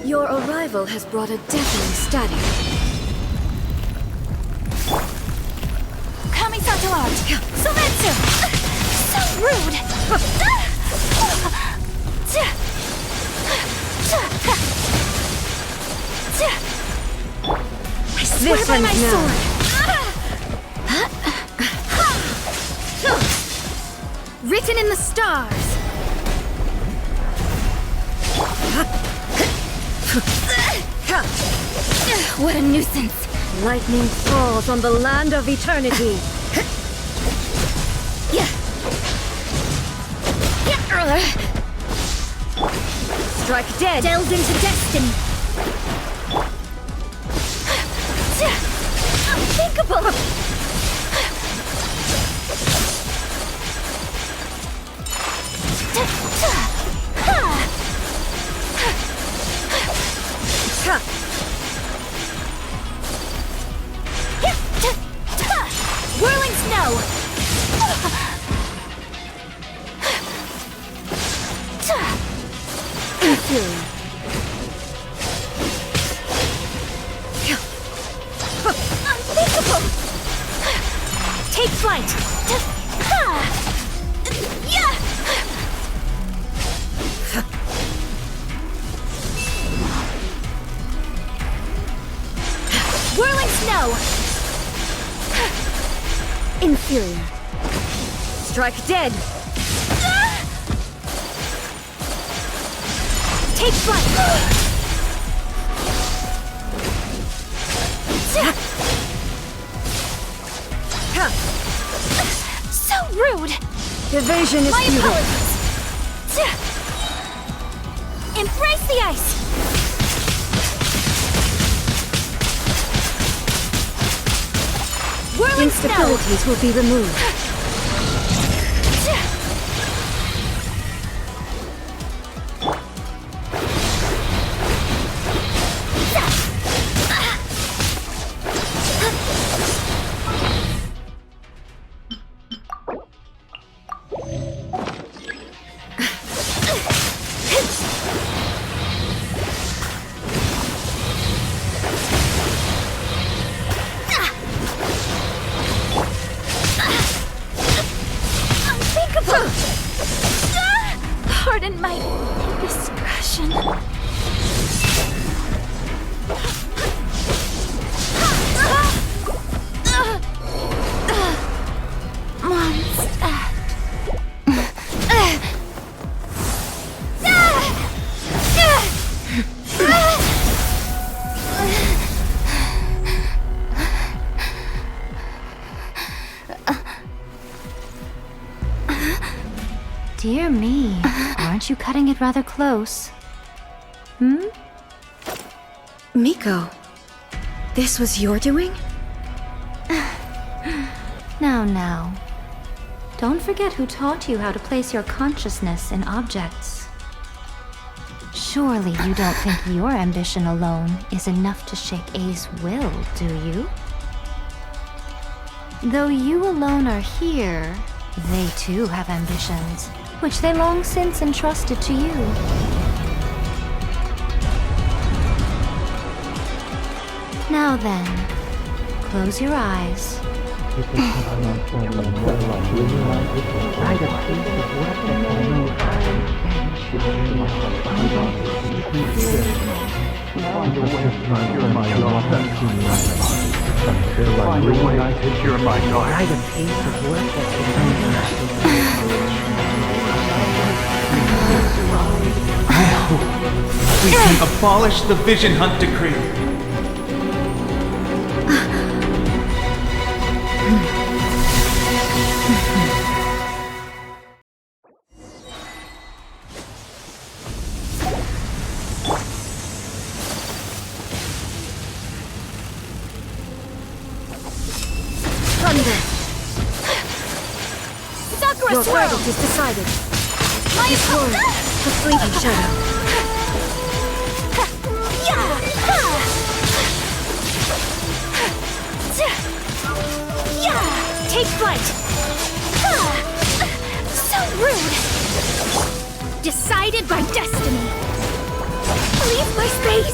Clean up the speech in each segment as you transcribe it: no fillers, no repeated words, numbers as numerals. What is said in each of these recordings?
Your arrival has brought a deafening static. Kamisato art! Sometsu! So rude! I swear by my sword! Written in the stars! What a nuisance! Lightning falls on the land of eternity. Strike dead! Delve into destiny! Unthinkable! Whirling snow! Inferior. Unthinkable! Take flight! Whirling snow! Inferior. Strike dead! Take flight! So rude! Evasion is My futile. apologies! Embrace the ice! Whirling snow! Instabilities will be removed. Unthinkable! Pardon my indiscretion. Dear me, aren't you cutting it rather close? Miko, this was your doing? Now. Don't forget who taught you how to place your consciousness in objects. Surely you don't think your ambition alone is enough to shake A's will, do you? Though you alone are here, they too have ambitions, which they long since entrusted to you. Now then, close your eyes. We can abolish the Vision Hunt Decree. Thunder! Sakura Your swirl! verdict is decided. My This word, the fleeting shadow. Take flight! So rude! Decided by destiny! Leave my space!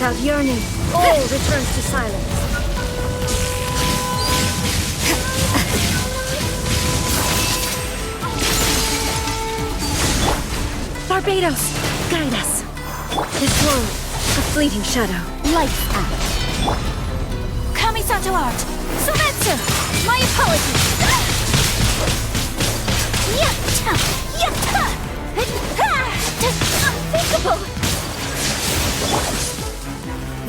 Without yearning, all returns to silence. Barbados, guide us. This world, a fleeting shadow. Lights out. Kamisato art. Sometsu. My apologies. Yatta! Yatta! Unthinkable!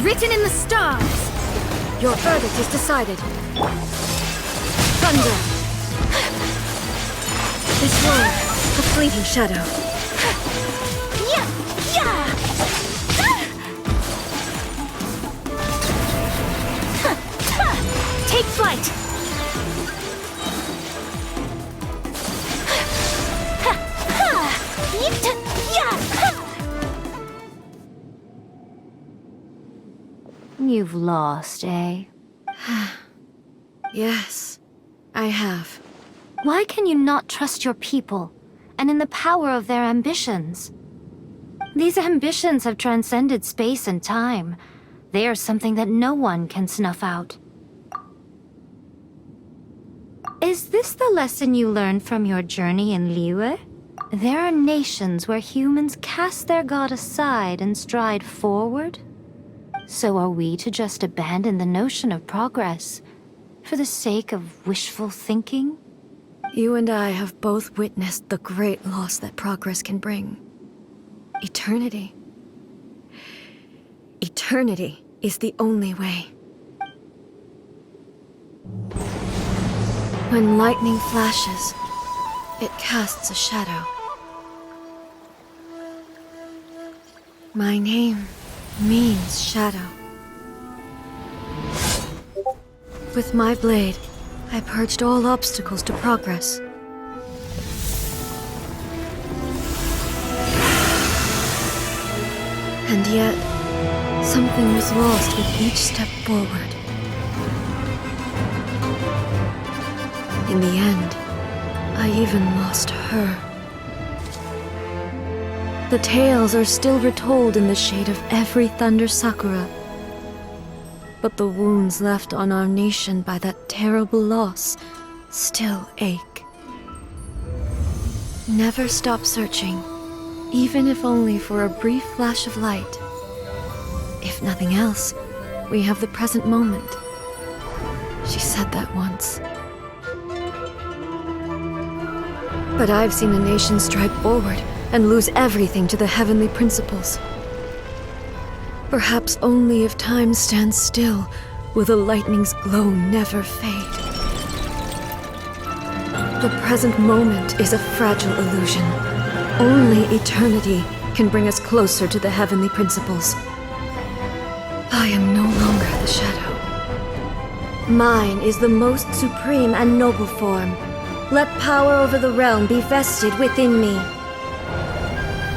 Written in the stars. Your verdict is decided. Thunder. This world, a fleeting shadow. Yeah! Yeah! Take flight! You've lost, eh? Yes, I have. Why can you not trust your people, and in the power of their ambitions? These ambitions have transcended space and time. They are something that no one can snuff out. Is this the lesson you learned from your journey in Liyue? There are nations where humans cast their god aside and stride forward. So are we to just abandon the notion of progress for the sake of wishful thinking? You and I have both witnessed the great loss that progress can bring. Eternity. Eternity is the only way. When lightning flashes, it casts a shadow. My name means shadow. With my blade, I purged all obstacles to progress. And yet, something was lost with each step forward. In the end, I even lost her. The tales are still retold in the shade of every Thunder Sakura. But the wounds left on our nation by that terrible loss still ache. Never stop searching, even if only for a brief flash of light. If nothing else, we have the present moment. She said that once. But I've seen a nation stride forward and lose everything to the heavenly principles. Perhaps only if time stands still will the lightning's glow never fade. The present moment is a fragile illusion. Only eternity can bring us closer to the heavenly principles. I am no longer the shadow. Mine is the most supreme and noble form. Let power over the realm be vested within me.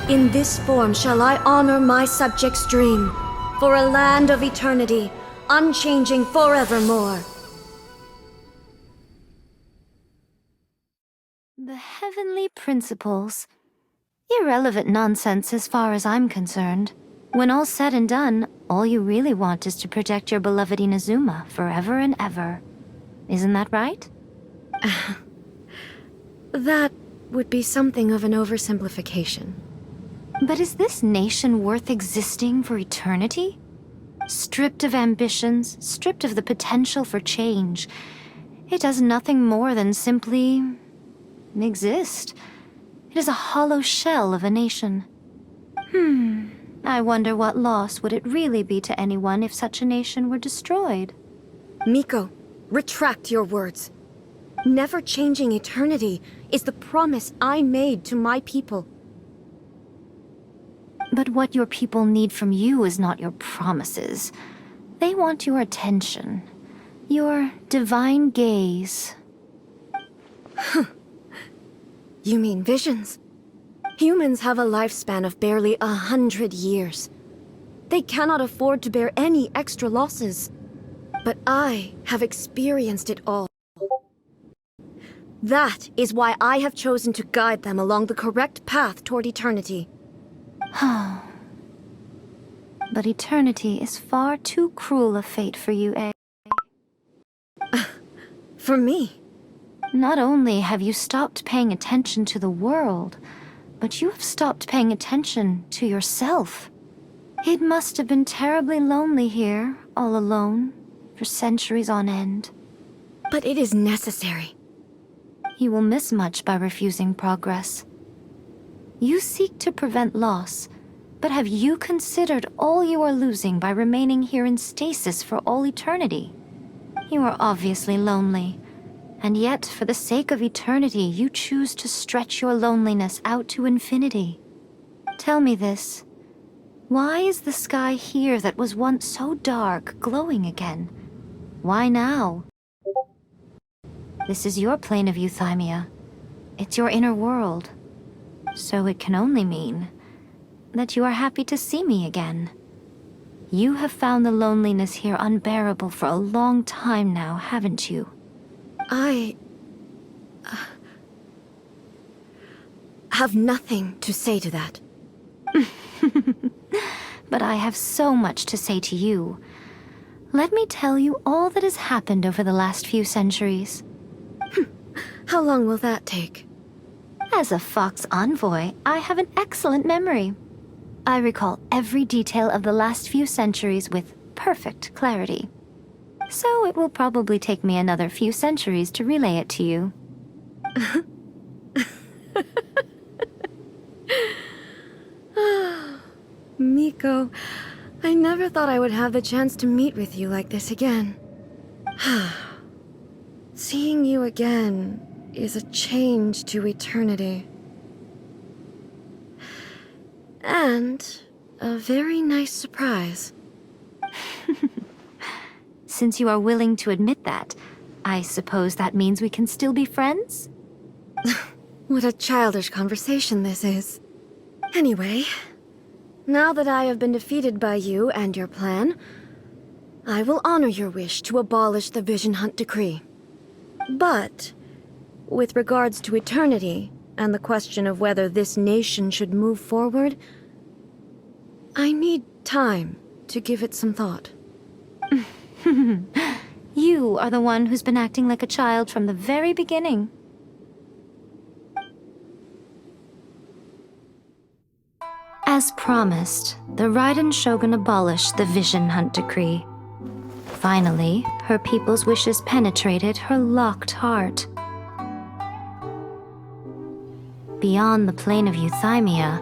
In this form shall I honor my subjects' dream, for a land of eternity, unchanging forevermore. The heavenly principles. Irrelevant nonsense as far as I'm concerned. When all's said and done, all you really want is to protect your beloved Inazuma forever and ever. Isn't that right? That would be something of an oversimplification. But is this nation worth existing for eternity? Stripped of ambitions, stripped of the potential for change, it does nothing more than simply exist. It is a hollow shell of a nation. I wonder what loss would it really be to anyone if such a nation were destroyed? Miko, retract your words. Never changing eternity is the promise I made to my people. But what your people need from you is not your promises. They want your attention. Your divine gaze. You mean visions? Humans have a lifespan of barely 100 years. They cannot afford to bear any extra losses. But I have experienced it all. That is why I have chosen to guide them along the correct path toward eternity. But eternity is far too cruel a fate for you, eh? For me? Not only have you stopped paying attention to the world, but you have stopped paying attention to yourself. It must have been terribly lonely here, all alone, for centuries on end. But it is necessary. You will miss much by refusing progress. You seek to prevent loss, but have you considered all you are losing by remaining here in stasis for all eternity? You are obviously lonely, and yet for the sake of eternity you choose to stretch your loneliness out to infinity. Tell me this. Why is the sky here that was once so dark glowing again? Why now? This is your plane of euthymia. It's your inner world. So it can only mean that you are happy to see me again. You have found the loneliness here unbearable for a long time now, haven't you? I have nothing to say to that. But I have so much to say to you. Let me tell you all that has happened over the last few centuries. How long will that take? As a Fox envoy, I have an excellent memory. I recall every detail of the last few centuries with perfect clarity. So it will probably take me another few centuries to relay it to you. Miko, I never thought I would have the chance to meet with you like this again. Seeing you again is a change to eternity. And a very nice surprise. Since you are willing to admit that, I suppose that means we can still be friends? What a childish conversation this is. Anyway, now that I have been defeated by you and your plan, I will honor your wish to abolish the Vision Hunt Decree. But, with regards to eternity, and the question of whether this nation should move forward, I need time to give it some thought. You are the one who's been acting like a child from the very beginning. As promised, the Raiden Shogun abolished the Vision Hunt Decree. Finally, her people's wishes penetrated her locked heart. Beyond the plane of euthymia,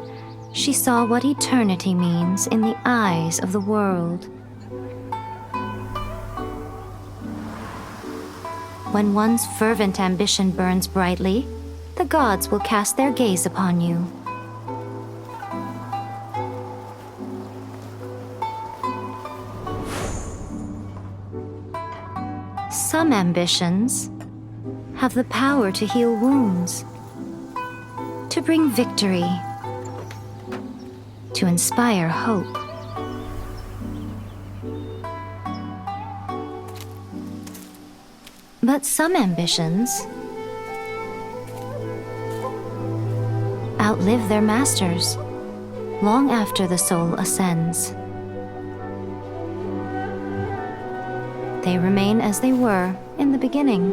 she saw what eternity means in the eyes of the world. When one's fervent ambition burns brightly, the gods will cast their gaze upon you. Some ambitions have the power to heal wounds, to bring victory, to inspire hope. But some ambitions outlive their masters long after the soul ascends. They remain as they were in the beginning.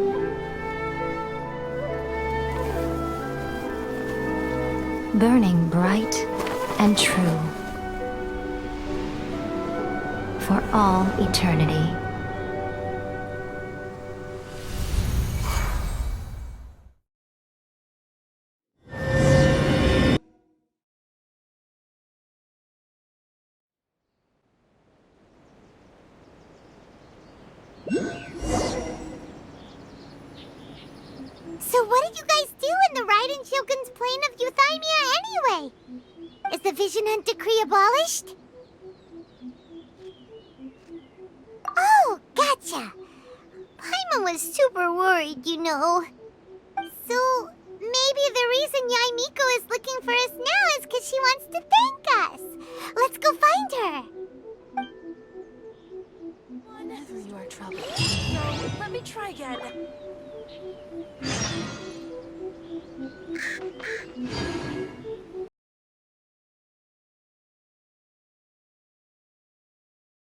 Burning bright and true for all eternity. So what did you guys do in the Raiden Shogun's plane of euthymia anyway? Is the Vision Hunt Decree abolished? Oh, gotcha. Paimon was super worried, you know. So maybe the reason Yae Miko is looking for us now is because she wants to thank us. Let's go find her. Through your trouble. No, let me try again.